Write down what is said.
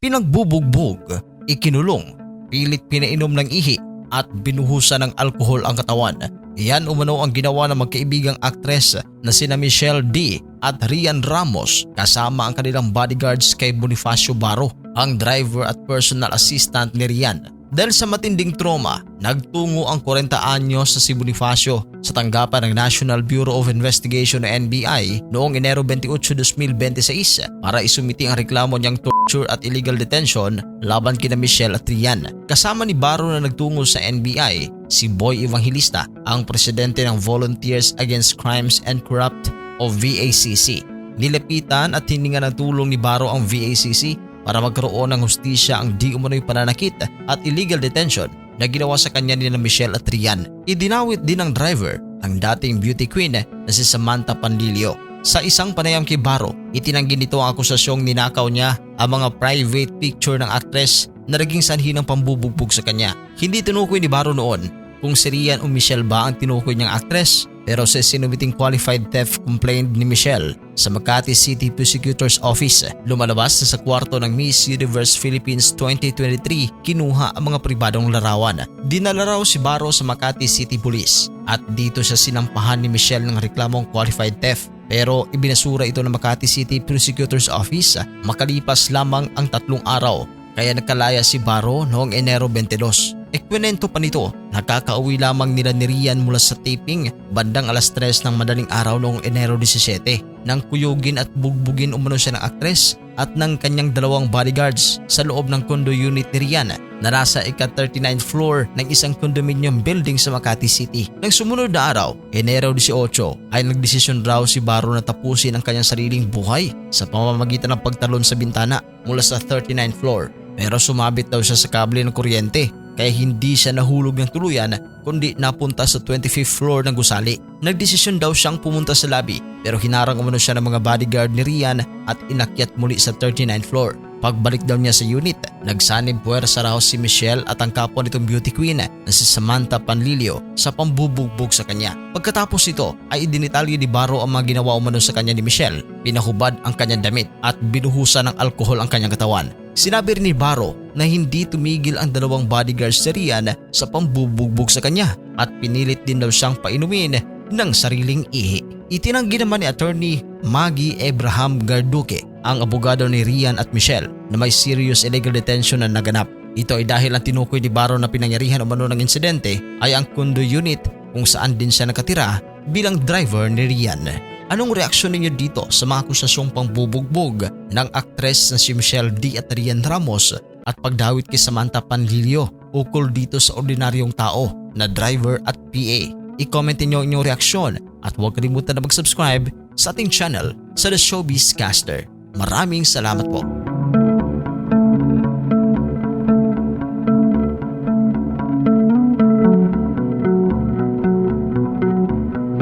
pinagbubugbog, ikinulong, pilit pinainom ng ihi at binuhusan ng alkohol ang katawan. Iyan umano ang ginawa ng magkaibigang aktres na sina Michelle D at Rian Ramos kasama ang kanilang bodyguards kay Bonifacio Baro, ang driver at personal assistant ni Rian. Dahil sa matinding trauma, nagtungo ang 40 anyos sa si Bonifacio sa tanggapan ng National Bureau of Investigation o NBI noong Enero 28, 2026 para isumiti ang reklamo niyang torture at illegal detention laban kina Michelle at Rian. Kasama ni Baro na nagtungo sa NBI si Boy Evangelista, ang presidente ng Volunteers Against Crimes and Corrupt o VACC. Nilapitan at hiningan ng tulong ni Baro ang VACC para magkaroon ng hustisya ang di umano'y pananakit at illegal detention na ginawa sa kanya ni Michelle at Rian. Idinawit din ng driver ang dating beauty queen na si Samantha Panlilio. Sa isang panayam kay Baro, itinanggi nito ang akusasyong ninakaw niya ang mga private picture ng aktres na naging sanhi ng pambubugbog sa kanya. Hindi tinukoy ni Baro noon kung si Rian o Michelle ba ang tinukoy niyang aktres, pero sa sinumiting qualified theft complaint ni Michelle sa Makati City Prosecutor's Office, lumalabas na sa kwarto ng Miss Universe Philippines 2023 kinuha ang mga pribadong larawan. Dinala raw si Baro sa Makati City Police at dito siya sinampahan ni Michelle ng reklamong qualified theft, pero ibinasura ito ng Makati City Prosecutor's Office makalipas lamang ang 3 araw, kaya nagkalaya si Baro noong Enero 22. Ikwenento pa nito, nakakauwi lamang nila ni Rian mula sa taping bandang alas 3 ng madaling araw noong Enero 17 nang kuyugin at bugbugin umano siya ng aktres at ng kanyang 2 bodyguards sa loob ng condo unit ni Rian na nasa ika-39th floor ng isang condominium building sa Makati City. Nang sumunod na araw, Enero 18, ay nagdesisyon raw si Baro na tapusin ang kanyang sariling buhay sa pamamagitan ng pagtalon sa bintana mula sa 39th floor. Pero sumabit daw siya sa kable ng kuryente kaya hindi siya nahulog ng tuluyan kundi napunta sa 25th floor ng gusali. Nagdesisyon daw siyang pumunta sa lobby pero hinarang umano siya ng mga bodyguard ni Rian at inakyat muli sa 39th floor. Pagbalik daw niya sa unit, nagsanib puwersa raw si Michelle at ang kapwa nitong beauty queen na si Samantha Panlilio sa pambubugbog sa kanya. Pagkatapos ito ay idinitalye ni Baro ang mga ginawa umano sa kanya ni Michelle. Pinahubad ang kanyang damit at binuhusan ng alkohol ang kanyang katawan. Sinabi rin ni Baro na hindi tumigil ang 2 bodyguards ni Rian sa pambubugbog sa kanya at pinilit din daw siyang painumin ng sariling ihi. Itinanggi naman ni Attorney Maggie Abraham Garduque, ang abogado ni Rian at Michelle, na may serious illegal detention na naganap. Ito ay dahil ang tinukoy ni Baro na pinangyarihan umano ng insidente ay ang condo unit kung saan din siya nakatira bilang driver ni Rian. Anong reaksyon ninyo dito sa mga akusasyong pangbubugbog ng aktres na si Michelle D at Rian Ramos at pagdawit kay Samantha Panlilio ukol dito sa ordinaryong tao na driver at PA? I-comment niyo ang inyong reaksyon at huwag kalimutan na mag-subscribe sa ating channel sa The Showbiz Caster. Maraming salamat po.